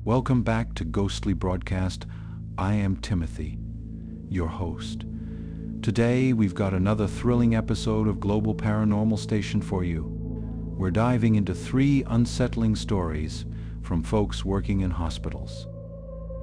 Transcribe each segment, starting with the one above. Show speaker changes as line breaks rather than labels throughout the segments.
Welcome back to Ghostly Broadcast. I am Timothy, your host. Today we've got another thrilling episode of Global Paranormal Station for you. We're diving into 3 unsettling stories from folks working in hospitals.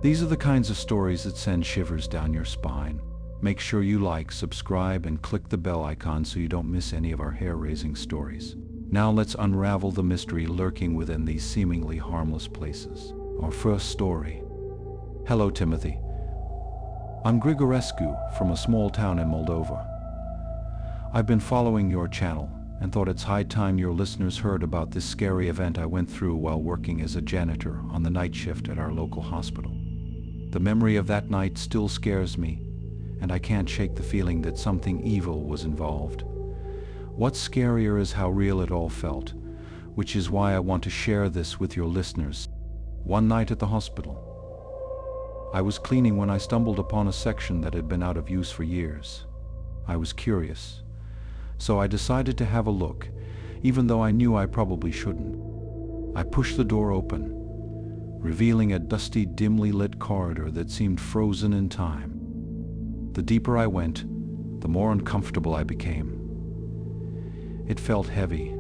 These are the kinds of stories that send shivers down your spine. Make sure you like, subscribe, and click the bell icon so you don't miss any of our hair-raising stories. Now let's unravel the mystery lurking within these seemingly harmless places. Our first story. Hello, Timothy. I'm Grigorescu from a small town in Moldova. I've been following your channel and thought it's high time your listeners heard about this scary event I went through while working as a janitor on the night shift at our local hospital. The memory of that night still scares me, and I can't shake the feeling that something evil was involved. What's scarier is how real it all felt, which is why I want to share this with your listeners. One night at the hospital, I was cleaning when I stumbled upon a section that had been out of use for years. I was curious, so I decided to have a look, even though I knew I probably shouldn't. I pushed the door open, revealing a dusty, dimly lit corridor that seemed frozen in time. The deeper I went, the more uncomfortable I became. It felt heavy,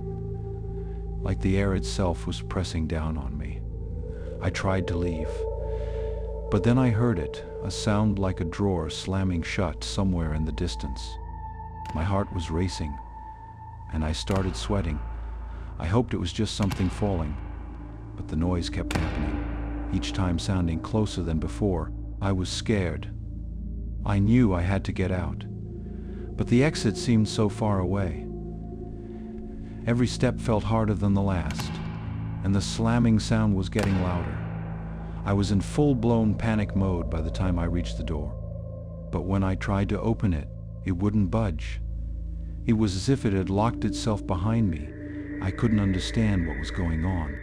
like the air itself was pressing down on me. I tried to leave, but then I heard it, a sound like a drawer slamming shut somewhere in the distance. My heart was racing, and I started sweating. I hoped it was just something falling, but the noise kept happening, each time sounding closer than before. I was scared. I knew I had to get out, but the exit seemed so far away. Every step felt harder than the last, and the slamming sound was getting louder. I was in full-blown panic mode by the time I reached the door. But when I tried to open it, it wouldn't budge. It was as if it had locked itself behind me. I couldn't understand what was going on.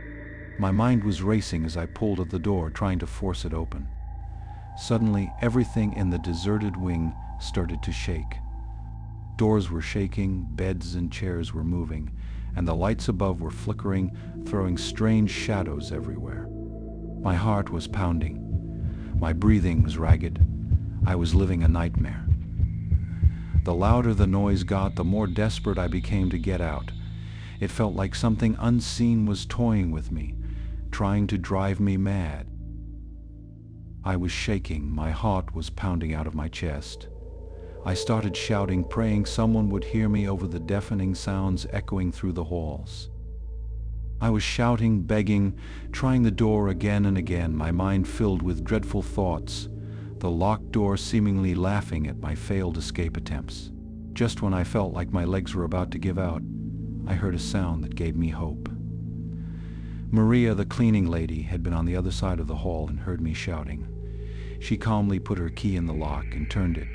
My mind was racing as I pulled at the door, trying to force it open. Suddenly, everything in the deserted wing started to shake. Doors were shaking, beds and chairs were moving, and the lights above were flickering, throwing strange shadows everywhere. My heart was pounding. My breathing was ragged. I was living a nightmare. The louder the noise got, the more desperate I became to get out. It felt like something unseen was toying with me, trying to drive me mad. I was shaking. My heart was pounding out of my chest. I started shouting, praying someone would hear me over the deafening sounds echoing through the halls. I was shouting, begging, trying the door again and again, my mind filled with dreadful thoughts, the locked door seemingly laughing at my failed escape attempts. Just when I felt like my legs were about to give out, I heard a sound that gave me hope. Maria, the cleaning lady, had been on the other side of the hall and heard me shouting. She calmly put her key in the lock and turned it,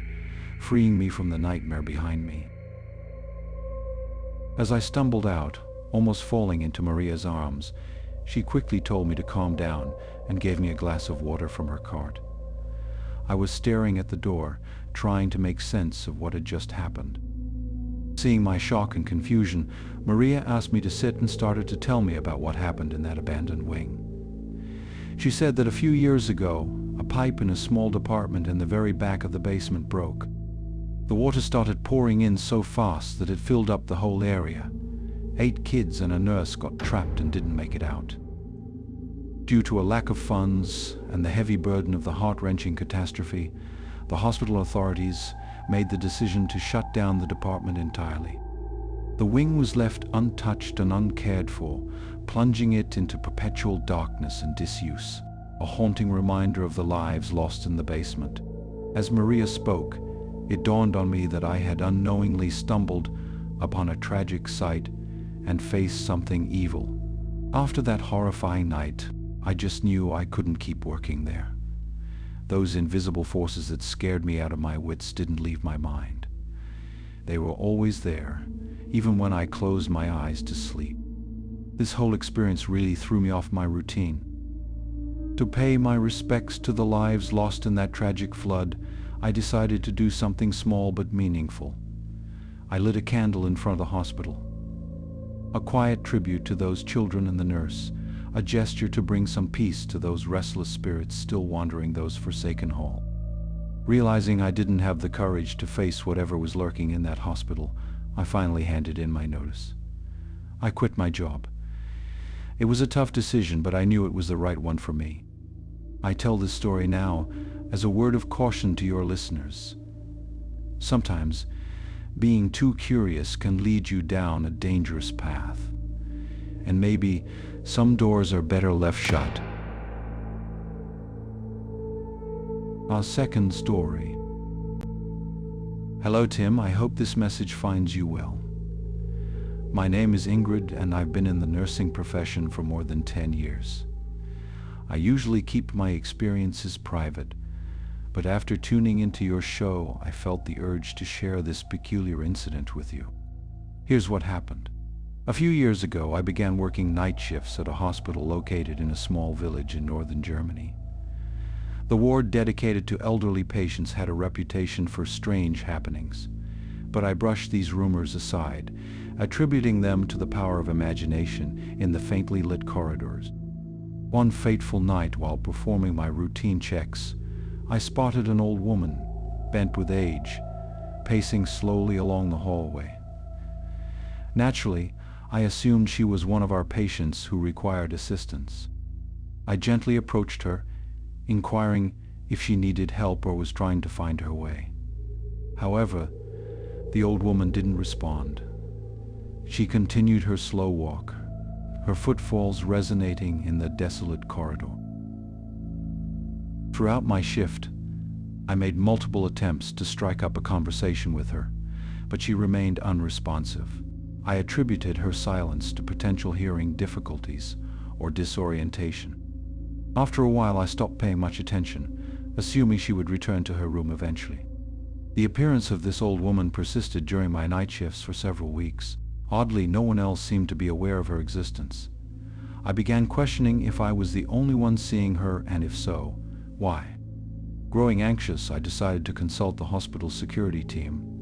freeing me from the nightmare behind me. As I stumbled out, almost falling into Maria's arms, she quickly told me to calm down and gave me a glass of water from her cart. I was staring at the door, trying to make sense of what had just happened. Seeing my shock and confusion, Maria asked me to sit and started to tell me about what happened in that abandoned wing. She said that a few years ago, a pipe in a small department in the very back of the basement broke. The water started pouring in so fast that it filled up the whole area. 8 kids and a nurse got trapped and didn't make it out. Due to a lack of funds and the heavy burden of the heart-wrenching catastrophe, the hospital authorities made the decision to shut down the department entirely. The wing was left untouched and uncared for, plunging it into perpetual darkness and disuse, a haunting reminder of the lives lost in the basement. As Maria spoke, it dawned on me that I had unknowingly stumbled upon a tragic sight and faced something evil. After that horrifying night, I just knew I couldn't keep working there. Those invisible forces that scared me out of my wits didn't leave my mind. They were always there, even when I closed my eyes to sleep. This whole experience really threw me off my routine. To pay my respects to the lives lost in that tragic flood, I decided to do something small but meaningful. I lit a candle in front of the hospital. A quiet tribute to those children and the nurse, a gesture to bring some peace to those restless spirits still wandering those forsaken halls. Realizing I didn't have the courage to face whatever was lurking in that hospital, I finally handed in my notice. I quit my job. It was a tough decision, but I knew it was the right one for me. I tell this story now as a word of caution to your listeners. Sometimes, being too curious can lead you down a dangerous path. And maybe some doors are better left shut. Our second story. Hello Tim, I hope this message finds you well. My name is Ingrid and I've been in the nursing profession for more than 10 years. I usually keep my experiences private, but after tuning into your show, I felt the urge to share this peculiar incident with you. Here's what happened. A few years ago, I began working night shifts at a hospital located in a small village in northern Germany. The ward dedicated to elderly patients had a reputation for strange happenings, but I brushed these rumors aside, attributing them to the power of imagination in the faintly lit corridors. One fateful night, while performing my routine checks, I spotted an old woman, bent with age, pacing slowly along the hallway. Naturally, I assumed she was one of our patients who required assistance. I gently approached her, inquiring if she needed help or was trying to find her way. However, the old woman didn't respond. She continued her slow walk, her footfalls resonating in the desolate corridor. Throughout my shift, I made multiple attempts to strike up a conversation with her, but she remained unresponsive. I attributed her silence to potential hearing difficulties or disorientation. After a while, I stopped paying much attention, assuming she would return to her room eventually. The appearance of this old woman persisted during my night shifts for several weeks. Oddly, no one else seemed to be aware of her existence. I began questioning if I was the only one seeing her, and if so, why. Growing anxious, I decided to consult the hospital's security team.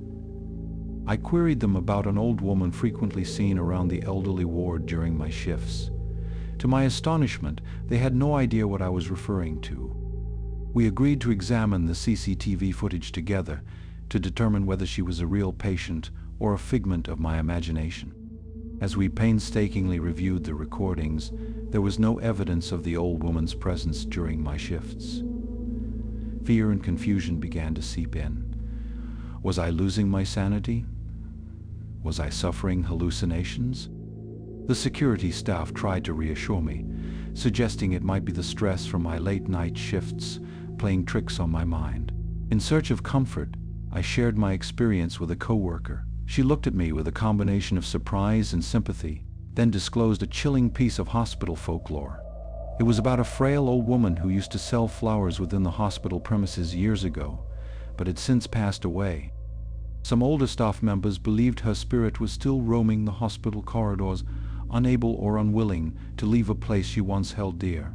I queried them about an old woman frequently seen around the elderly ward during my shifts. To my astonishment, they had no idea what I was referring to. We agreed to examine the CCTV footage together to determine whether she was a real patient or a figment of my imagination. As we painstakingly reviewed the recordings, there was no evidence of the old woman's presence during my shifts. Fear and confusion began to seep in. Was I losing my sanity? Was I suffering hallucinations? The security staff tried to reassure me, suggesting it might be the stress from my late-night shifts playing tricks on my mind. In search of comfort, I shared my experience with a coworker. She looked at me with a combination of surprise and sympathy, then disclosed a chilling piece of hospital folklore. It was about a frail old woman who used to sell flowers within the hospital premises years ago, but had since passed away. Some older staff members believed her spirit was still roaming the hospital corridors, unable or unwilling to leave a place she once held dear.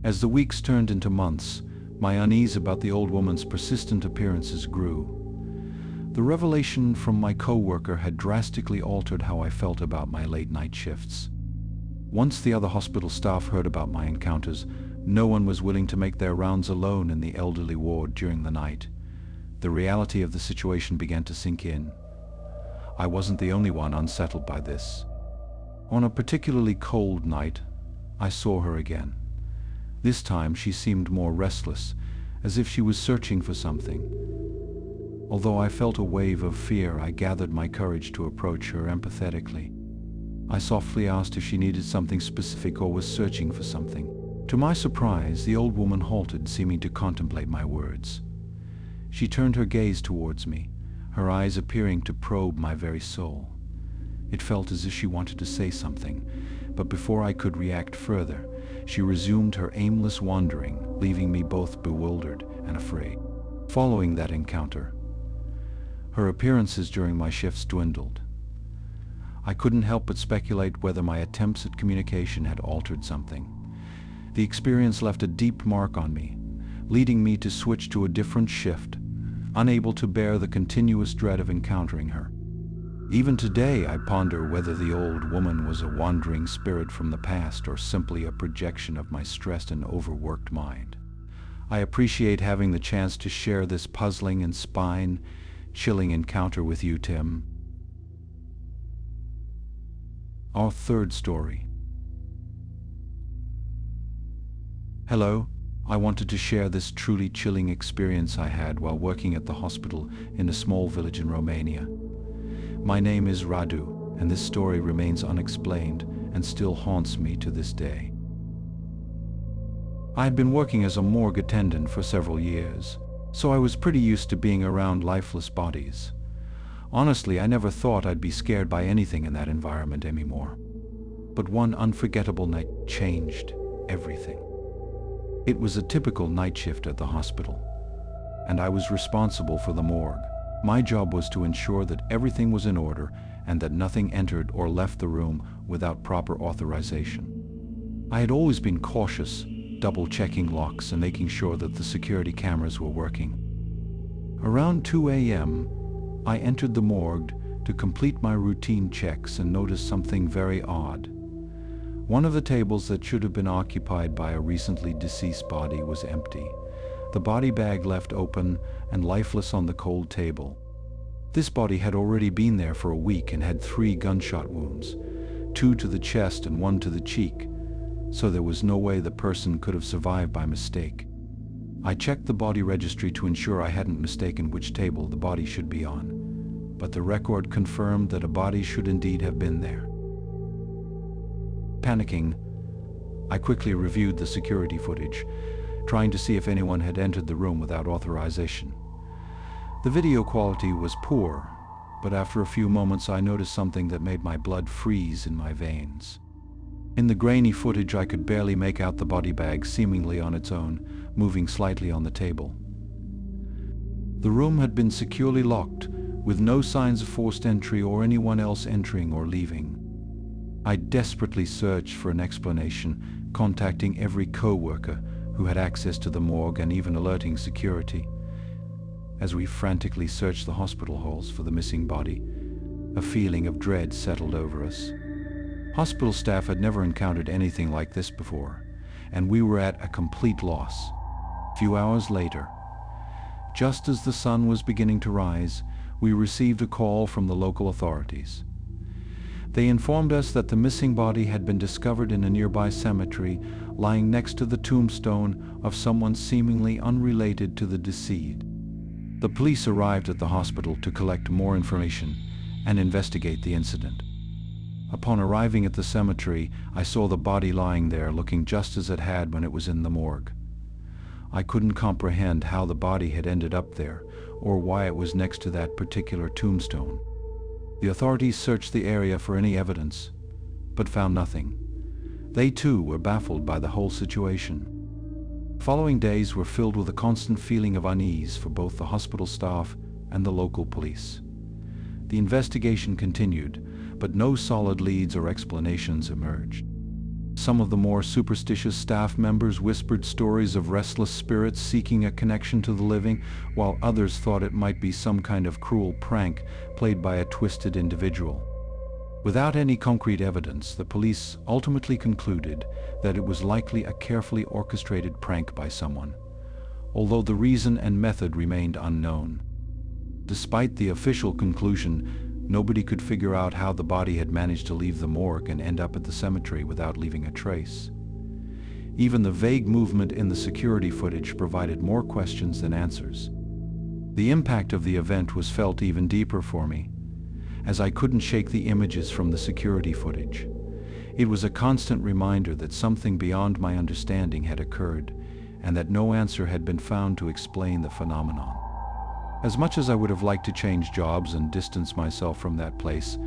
As the weeks turned into months, my unease about the old woman's persistent appearances grew. The revelation from my coworker had drastically altered how I felt about my late-night shifts. Once the other hospital staff heard about my encounters, no one was willing to make their rounds alone in the elderly ward during the night. The reality of the situation began to sink in. I wasn't the only one unsettled by this. On a particularly cold night, I saw her again. This time she seemed more restless, as if she was searching for something. Although I felt a wave of fear, I gathered my courage to approach her empathetically. I softly asked if she needed something specific or was searching for something. To my surprise, the old woman halted, seeming to contemplate my words. She turned her gaze towards me, her eyes appearing to probe my very soul. It felt as if she wanted to say something, but before I could react further, she resumed her aimless wandering, leaving me both bewildered and afraid. Following that encounter, her appearances during my shifts dwindled. I couldn't help but speculate whether my attempts at communication had altered something. The experience left a deep mark on me, leading me to switch to a different shift, unable to bear the continuous dread of encountering her. Even today, I ponder whether the old woman was a wandering spirit from the past or simply a projection of my stressed and overworked mind. I appreciate having the chance to share this puzzling and spine-chilling encounter with you, Tim. Our third story. Hello, I wanted to share this truly chilling experience I had while working at the hospital in a small village in Romania. My name is Radu, and this story remains unexplained and still haunts me to this day. I had been working as a morgue attendant for several years, so I was pretty used to being around lifeless bodies. Honestly, I never thought I'd be scared by anything in that environment anymore. But one unforgettable night changed everything. It was a typical night shift at the hospital, and I was responsible for the morgue. My job was to ensure that everything was in order and that nothing entered or left the room without proper authorization. I had always been cautious, double-checking locks and making sure that the security cameras were working. Around 2 a.m., I entered the morgue to complete my routine checks and noticed something very odd. One of the tables that should have been occupied by a recently deceased body was empty, the body bag left open and lifeless on the cold table. This body had already been there for a week and had 3 gunshot wounds, 2 to the chest and 1 to the cheek, so there was no way the person could have survived by mistake. I checked the body registry to ensure I hadn't mistaken which table the body should be on, but the record confirmed that a body should indeed have been there. Panicking, I quickly reviewed the security footage, trying to see if anyone had entered the room without authorization. The video quality was poor, but after a few moments I noticed something that made my blood freeze in my veins. In the grainy footage, I could barely make out the body bag seemingly on its own, moving slightly on the table. The room had been securely locked, with no signs of forced entry or anyone else entering or leaving. I desperately searched for an explanation, contacting every co-worker who had access to the morgue and even alerting security. As we frantically searched the hospital halls for the missing body, a feeling of dread settled over us. Hospital staff had never encountered anything like this before, and we were at a complete loss. A few hours later, just as the sun was beginning to rise, we received a call from the local authorities. They informed us that the missing body had been discovered in a nearby cemetery, lying next to the tombstone of someone seemingly unrelated to the deceased. The police arrived at the hospital to collect more information and investigate the incident. Upon arriving at the cemetery, I saw the body lying there, looking just as it had when it was in the morgue. I couldn't comprehend how the body had ended up there, or why it was next to that particular tombstone. The authorities searched the area for any evidence, but found nothing. They too were baffled by the whole situation. Following days were filled with a constant feeling of unease for both the hospital staff and the local police. The investigation continued, but no solid leads or explanations emerged. Some of the more superstitious staff members whispered stories of restless spirits seeking a connection to the living, while others thought it might be some kind of cruel prank played by a twisted individual. Without any concrete evidence, the police ultimately concluded that it was likely a carefully orchestrated prank by someone, although the reason and method remained unknown. Despite the official conclusion, nobody could figure out how the body had managed to leave the morgue and end up at the cemetery without leaving a trace. Even the vague movement in the security footage provided more questions than answers. The impact of the event was felt even deeper for me, as I couldn't shake the images from the security footage. It was a constant reminder that something beyond my understanding had occurred, and that no answer had been found to explain the phenomenon. As much as I would have liked to change jobs and distance myself from that place,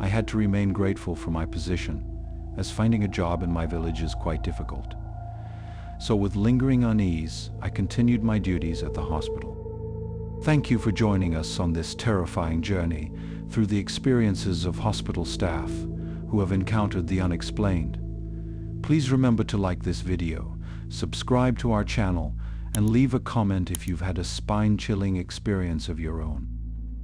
I had to remain grateful for my position, as finding a job in my village is quite difficult. So with lingering unease, I continued my duties at the hospital. Thank you for joining us on this terrifying journey through the experiences of hospital staff who have encountered the unexplained. Please remember to like this video, subscribe to our channel, and leave a comment if you've had a spine-chilling experience of your own.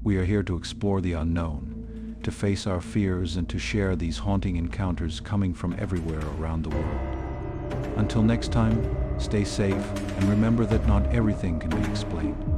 We are here to explore the unknown, to face our fears and to share these haunting encounters coming from everywhere around the world. Until next time, stay safe and remember that not everything can be explained.